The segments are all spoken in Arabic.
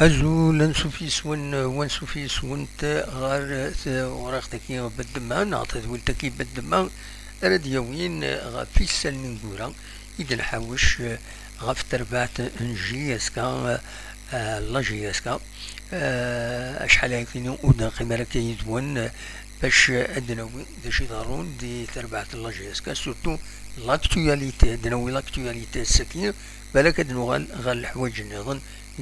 أزو لنسوفيس ونسوفيس ونت غار ورقتكي بالدماء نعطي ولتكي بالدماء أرد يوين في السن نقورا إذا نحوش غاف تربعت نجي اسكا لا جي اسكا أشحال هكذا ودنا قيمة كيدون باش أدناوي داش يضارون دي تربعت لا جي اسكا سورتو لاكتواليتي أدناوي لاكتواليتي السكينة بالك أدنو غال الحوايج نظن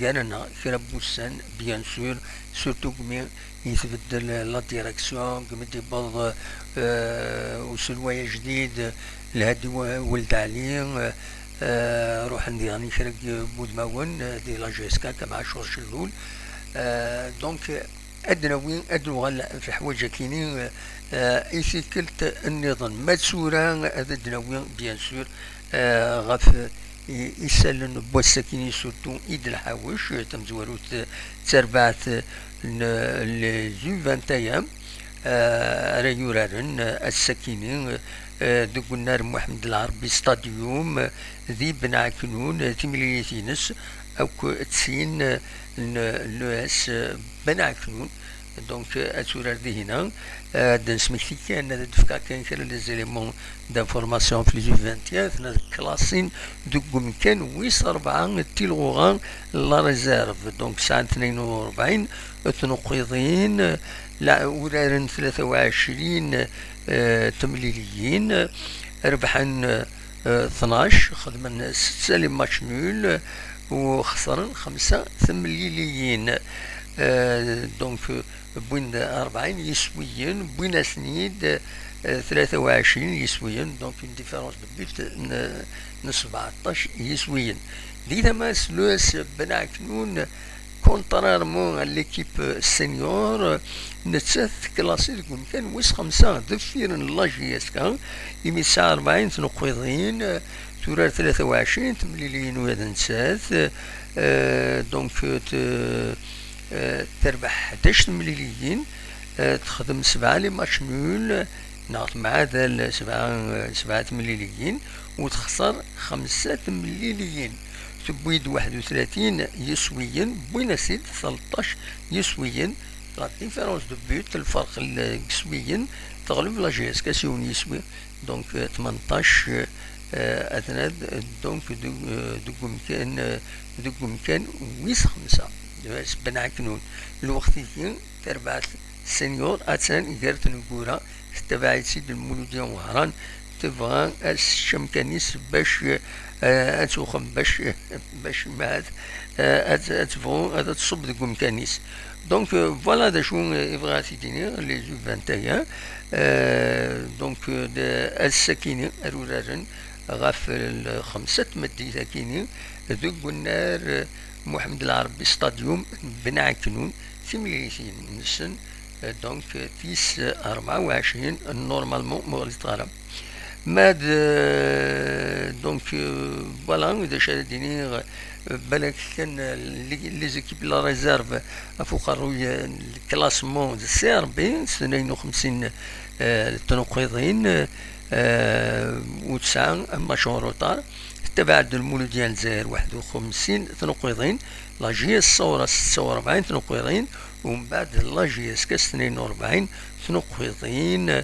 قالنا كربوسان بيان سور سورتو كمي يتبدل لا ديريكسيون كمي تيبض وسلوايا جديد لهادي ولد عليه روح ندي راني شرك بود ماون دي لا جيسكا كمع شورش اللول دونك ادنا وين ادنو غال في حوايج كيني ايسيكلت النظام ماتسورا ادنا وين بيان سور غاف يسالن بوسكيني سورتو ايد الحواش تمزوروت تربعت الجوفانتايام ريورارن السكيني دوك النار محمد العربي ستاديوم ذي بنعكنون تمليتينس او تسين لوس بنعكنون دونك اتورار دي هنا دنسمكتي كان دفكا كان كلا لي زيليمون دانفورماسيون في لي جوفانتيات نا كلاسين دوك مكان ويس 4 تيلغوغان لا ريزيرف دونك ساعة 42 تنقيضين لا ورارن 23 تمليليين ربحن 12 خدمن 6 لي ماتش نول وخسرن 5 تمليليين دونك بوين 40 يسويين بوين سنيد 23 يسويين دونك اون ديفيرونس دو بيت 17 يسويين دي تماس لوس بنعكنون كونترارمون ليكيب سينيور نتسات كلاسي تكون كان ويس 5 دفيرن لا جي اس كا يمي 49 تنقيضين تورار 23 تمليليين ويا نتسات دونك تربح 11 مليليين تخدم 7 لي ماتش نول نعط مع ذا 7 مليليين وتخسر 5 مليليين تبويد 31 يسويين بوين سيد 13 يسويين لا ديفيرونس دو بوت الفرق الكسويين تغلب لا جي اس كاسيون يسوي دونك 18 اثناد دونك دوك مكان ويس 5 بنعكنون الوقتيين تربعت سينيور اتسان قالت نقورا تبعت سيد المولودية وهران تبغى الشمكانيس باش اتوخم باش مات اتبغو هذا تصب ديك مكانيس دونك فوالا دا شو يبغى تيديني لي جوفانتايا دونك السكينة الورارن غاف الخمسة مدي سكينة ذوق النار محمد العربي ستاديوم بنعكنون تمليتين نسن دونك تيس 24 نورمالمون مغلي طالب ماد دونك فوالا اذا شاديني بالك كان لي زيكيب لا ريزيرف فوق الكلاسمون سي ار بي 52 تنقيضين وتسعة ماشون روطار تبعد المولودية الجزائر 51 تنقيضين لا جي اس صورة 46 تنقيضين ومن بعد لا جي اس كاس 42 تنقيضين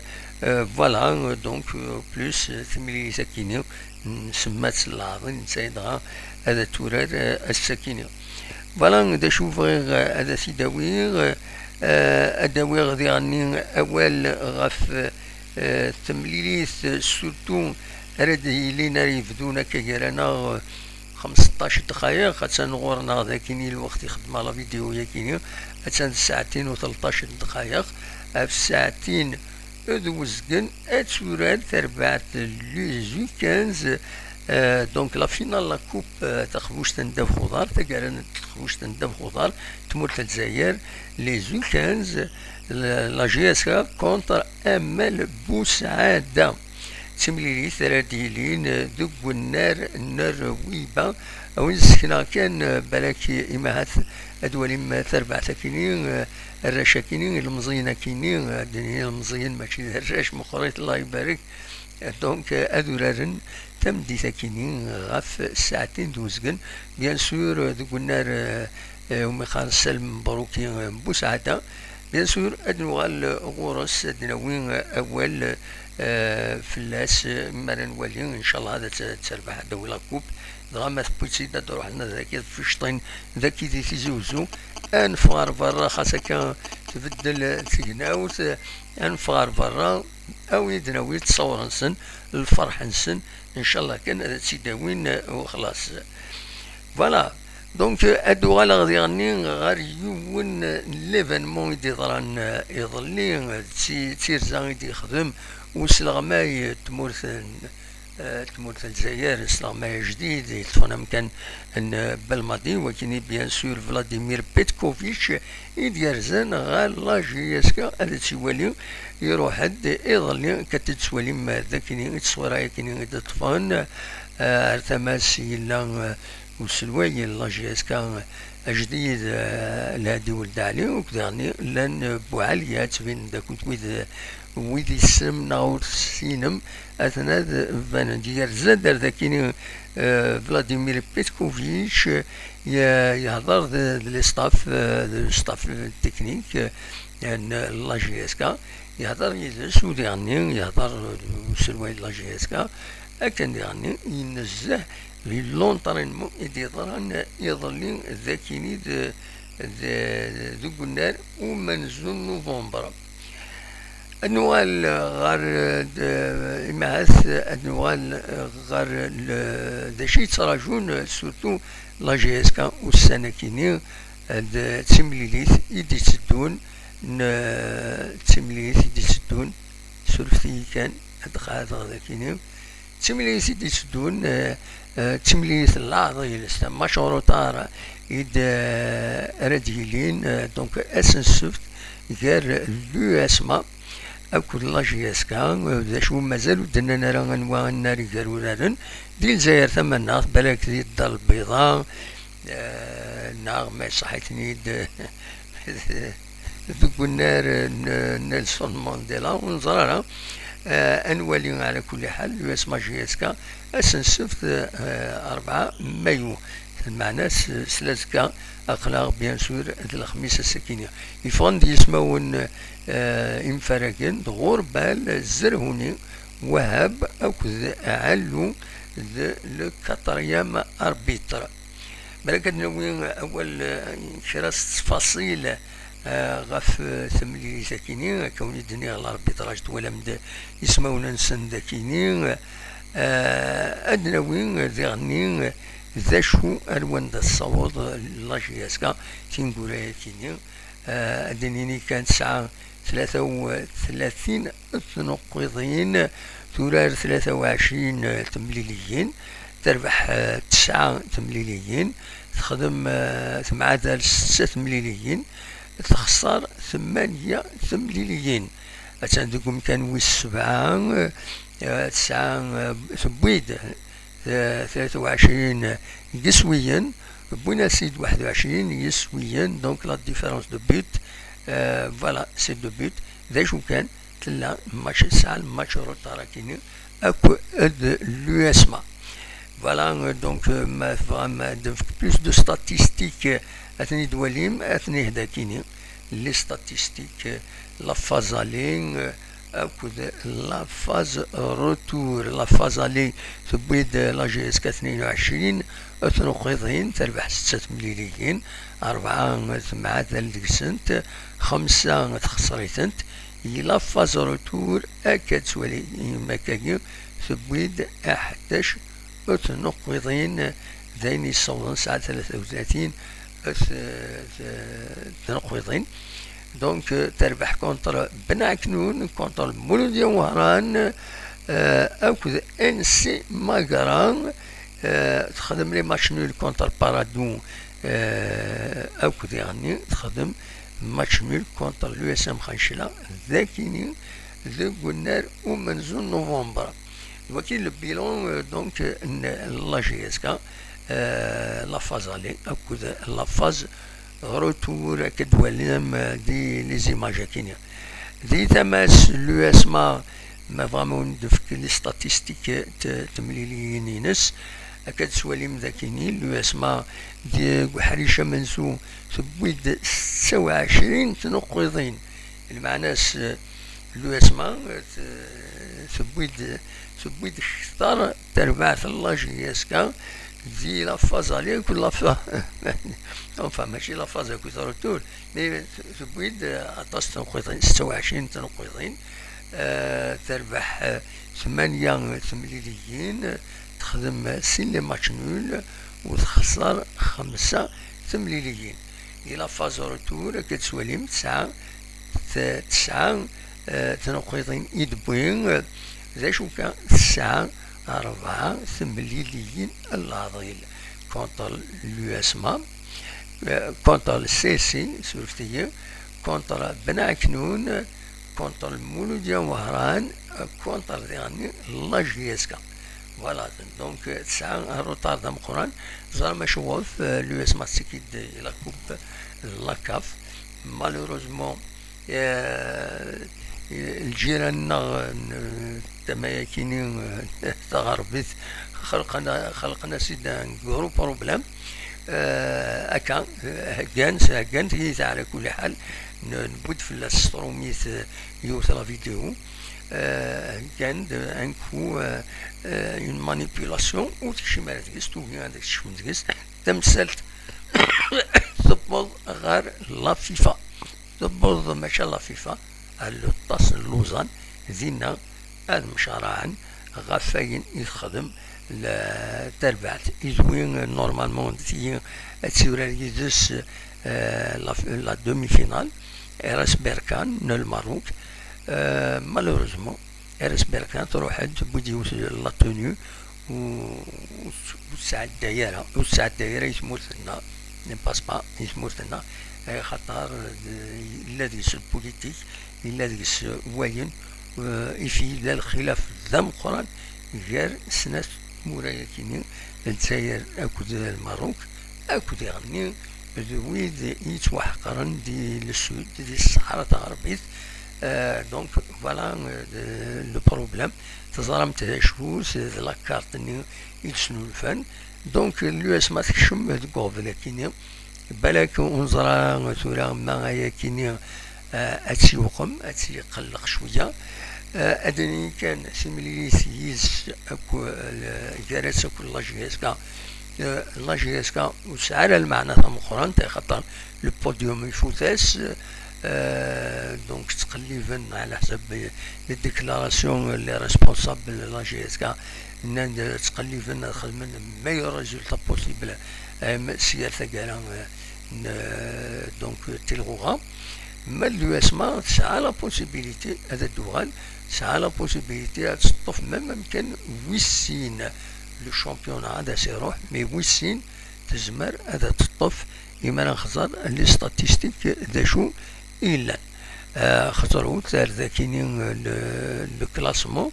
فوالا دونك بلوس 8 سكينة سمات العظيم نسايدها هذا تورار السكينة فوالا دا شوف غير هذا سيداوير أداوير ديالني أول غاف تمليليث سورتو راد لينا يفدونا كيرانا 15 دقائق خاصنا نغورنا ذاكيني الوقت يخدم على فيديو ياكيني خاصنا ساعتين و13 دقائق في ساعتين دوزكن اتوراد تربعت لي 15 دونك لا فينال لا كوب تخبوش تندب خضار تقارن تخبوش تندب خضار تموت الجزائر لي 15 لا جي اس كونتر امل بوسعاده تمليلي ثلاثيلين دوك النار ويبا وين سكنا كان بلاكي إماهات أدوالي ما تربع ساكنين الرشا كينين المزينة كينين الدنيا المزين ماشي الرش مخريط الله يبارك دونك أدورارن تمدي تاكيني غاف ساعتين دوزقن بيان سور ذوك النار ومي خان سلم مبروكي بوسعادة بيان سور أدنوال غورس أدنوين أول فلاس مرن ولي إن شاء الله هذا تربح دولة كوب دغما ثبوتي تروح لنا ذاك فشطين ذاك دي تيزوزو انفغار برا خاصك تبدل تيناوت انفغار برا او يدناوي تصور نسن الفرح نسن ان شاء الله كان تيداوين وخلاص فوالا دونك ادو غالا غادي غني غير يون ليفينمون يدي ضران يظلي تيرزا يدي يخدم وسلغماي تمورث الجزائر سلغماي جديد يتفون مكان ان بالماضي ولكن بيان سور فلاديمير بيتكوفيتش يديرزن غال لاجياسكا هذا تيولي يروح حد يظلي كتتسولي ما ذاكيني تصويره كيني تطفان ارتماس يلا وسلواي لاجياسكا جديد الهادي ولد عليه وكذا لان بوعاليات بين داك ويدي السم ناور سينم اثناء فان ديال زاد ذاكيني فلاديمير بيتكوفيتش يهضر الستاف التكنيك يعني لاجياسكا يهضر يدرس وديعني يهضر سلواي لاجياسكا اكن يعني ينزه لونطرينمون يظل ذاكيني ذوك النار ومنزون نوفمبر انوال غار معاث انوال غار داشي تراجون سورتو لاجياسكا والسناكيني تمليليث يدي تسدون تمليليث يدي تسدون سورفتي كان هاد ذاكيني تمليليث يدي تسدون تمليليث العظيم مشهور طار يد راديلين دونك اسنسفت غير لو اسما أكل لاجياسكا ذا شو مازالو دنا راه غنوا النار كارولارن ديال الجزائر ثم ناس بالك ديال الدار البيضاء ما صحيتني ذوك النار نيلسون مانديلا ونزرارها انوالي على كل حال يو اس ماجياسكا اسنسفت 4 مايو المعنى سلازكا اخلاق بيان سور الخميس السكينه يفون يسمون انفراكن غربال الزرهوني وهب اكذ علو لو كاتريام اربيتر بالك نوين اول شراس تفاصيل غف ثملي ساكنين كوني الدنيا الاربيتراج ولا مد يسمونا نسن داكينين ادناوين ذغنين ذا شو الوان دا الصوت لاجياسكا تنقول كيني ادنيني كانت ساعة 33 نقيضين تورار 23 تمليليين تربح 9 تمليليين تخدم 6 تمليليين تخسر 8 تمليليين عندكم كان ويس 7 9 سبويد 23 يسويا بونا سيد 21 يسويا دونك لا ديفيرونس دو بوت فوالا سي دو بوت ذا شو كان تلا ماتش سال ماتش روتارا كيني اكو اد لو اسما فوالا دونك ما فما بلوس دو ستاتيستيك اثني دواليم اثني هدا كيني لي ستاتيستيك لا فازالين أكد لا فاز روتور لا فاز علي تبيد لا جي اس 22 تنقيضين تربح 6 مليليين 4 مع ذلك سنت 5 تخسريتنت لا فاز روتور أكد سوالي مكاكي تبيد 11 تنقيضين ذين يصورون ساعة 33 تنقيضين دونك تربح كونتر بنعكنون كونتر مولوديا وهران أكد ان سي ماغران تخدم لي ماتش نول كونتر بارادون أكد يعني تخدم ماتش نول كونتر لو اس ام خنشلا ذاكيني ذو قلنار ومنزون نوفمبر وكيل البيلون دونك لا جي اس كا لا فاز علي أكد لا فاز retour كدولم دي لي زيماج كينيا دي تماس لو اسما ما فرامون دفك لي ستاتيستيك تمليليين ينس أكاد سوالي مذاكيني لو اسما دي حريشة منسو تبويد 26 تنقضين المعناس لو اسما تبويد اختار تربعة الله جياسكا دي لافاز عليك ولا فا ماشي لافاز كو تروتور مي تبويد عطاس تنقضين 26 تنقضين تربح 8 تمليليين تخدم سين ماتش نول وتخسر 5 تمليليين إلى فاز روتور كتسواليم 9 تنقيطين يدبوين ذا شو كان 9 4 تمليليين العضيل كونتر اليو اس ما كونتر السي سي سورتية كونتر بناكنون كونتر المولوديا وهران كونتر يعني لاجيسكا فوالا دونك 9 روتار دام قران زار ما شوف لو اس ماسكيد لا كوب لاكاف مالوروزمون الجيران تما كاينين تغربت خلقنا سيدا كرو بروبليم اكا هكان تيت على كل حال نبود في الستروميت يوث لا فيديو كان ان كو اون مانيبيولاسيون و تكشي مالتكس توهي عندك تشوندكس تمثلت تبوظ غير لا فيفا تبوظ ماشا لا فيفا اللوطاس اللوزان زينا هاد مشارعا غفاين يخدم تربعت يزوين نورمالمون تسيورا يدس لا دومي فينال ارس بيركان نو الماروك مالوروزمون ارس بيركان تروح تبودي لا تونيو وساعة الدايرة وساعة الدايرة يسمورتنا نباس با يسمورتنا خاطر الذي البوليتيك الذي واين يفيد الخلاف ذا مقران غير سنة مورايا كيني الجزائر أكود الماروك أكود يغني دويد يتوحقرن دي السود دي الصحراء الغربية دونك فوالا لو بروبليم تظلم تشوز لا كارت ني يتسنو الفن دونك اليو اس ما تكشم تقوف لكن بالك ونظرا تورا ما هي كيني اتسيوقم اتسيقلق شويه ادني كان سيميليس يز اكو جالس اكو لا جي اس كا وسعر المعنى تاع مقران تاع خاطر لو بوديوم يفوتاس دونك تقليبا على حسب لي ديكلاراسيون لي ريسبونسابل لا جي اس كا تقليبا خدمنا ميور ريزولتا بوسيبل سياسه كاع دونك تلغوها ما اليو اس ما تسعى لا بوسيبيليتي هذا الدوغال تسعى لا بوسيبيليتي تطف ميم يمكن ويسين لو شامبيونا هذا سيروح مي ويسين تزمر هذا تطف إما نخزر لي ستاتيستيك ذا شو إلا خطروا تاع ذاكينين لو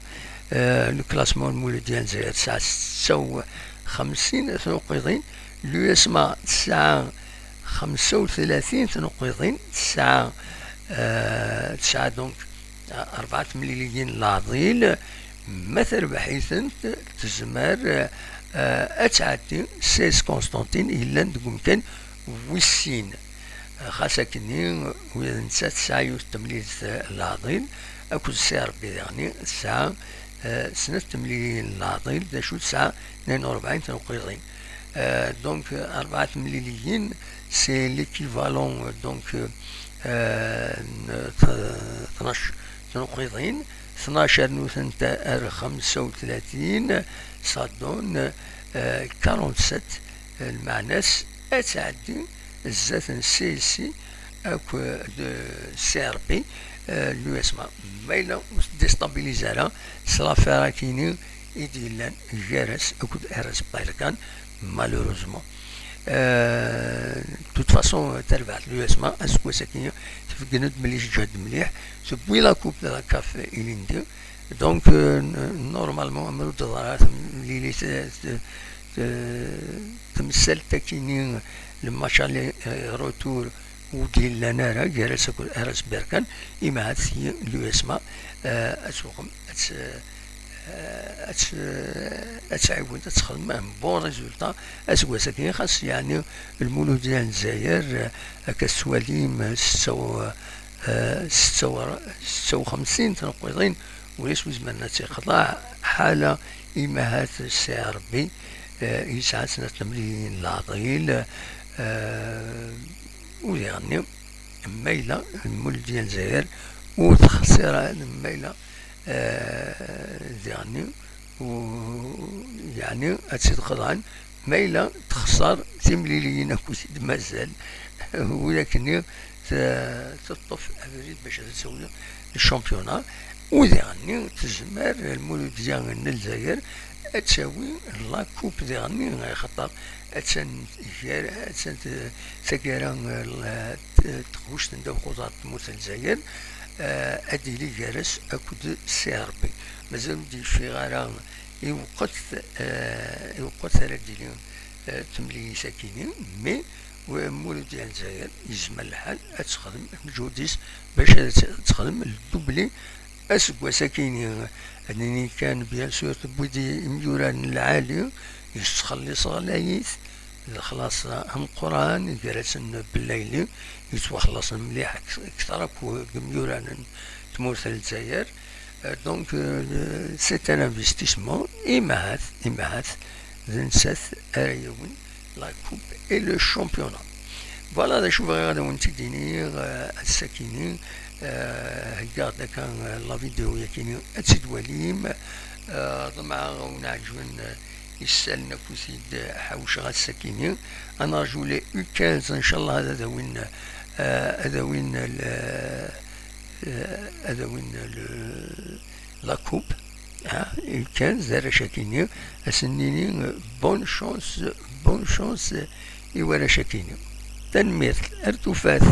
كلاسمون المولوديان زي 59 تنقيضين لو اسما 35 تنقيضين 9 دونك 4 مليليين العضيل مثل بحيث تزمر أتعدي 16 كونستانتين إلا ممكن ويسين خاصة كني ونسات ساعة تمليل العضيل أكو سعر بيعني ساعة سنة تمليل العضيل دا شو ساعة 42 تنقيضين دونك 4 مليليين سي ليكيفالون دونك 12 تنقيضين 12 نوثن تاع 35 صادون 47 المعناس أتعدي الزات سي سي أكو سي ار بي لو اسما مايلا ديستابيليزارا سلا فراكيني إديلان جارس أكو ارس بايركان مالوروزمون توت فاسون تربعت لو اسما اسكو ساكيني تفقند مليش جهد مليح تبوي لا كوب لا كاف إليندي دونك نورمالمون عملو تظاهرات لي تمثل تاكيني الماتش روتور ودي لنا راه جالس أرس بيركان إما هاد لو اسما أتوقم أتعاود تخدم بون ريزولتا أسوا ساكن خاص يعني المولود ديال الجزائر كسواليم 56 تنقيضين وليش وزمنا تيخضع حالة إمهات السي ربي يسعى سنة تمرين العطيل ويعني ميلة المولد ديال الجزائر وتخسر ميلة يعني ويعني أتسيد قطعا ميلة تخسر تمليليين كوسيد مازال ولكن تطف أبريد باش تسوي الشامبيونا ويعني تزمر المولود ديال الجزائر تساوي لا كوب ديالني خاطر تكارا تخوش تنداو خطات موت الجزائر أدي لي جالس أكد سي ربي مازال دي شي غارة يوقت ردي لهم تملي ساكنين مي ومولد ديال الجزائر يزمل الحال أتخدم مجهوديس باش تخدم الدوبلي أسقوا ساكنين أنني كان بيان سور بودي ميوران العالي يستخلص غلايث خلاص هم قران جالسن بالليل يتوخلص مليح اكثر ميوران تموت الجزائر دونك سي ان انفستيسمون إمهات نسات أريون لا كوب اي لو شامبيونا فوالا هذا شوف غادا وانت ديني الساكنين هكذا كان لا فيديو يكيني أتسد وليم طمع ونعجون يسالنا كوسيد حوش غا الساكنين أنا رجولي U15 إن شاء الله هذا وين لا كوب U15 زار شاكيني أسنيني بون شانس إيوالا شاكيني تنمير أرتوفات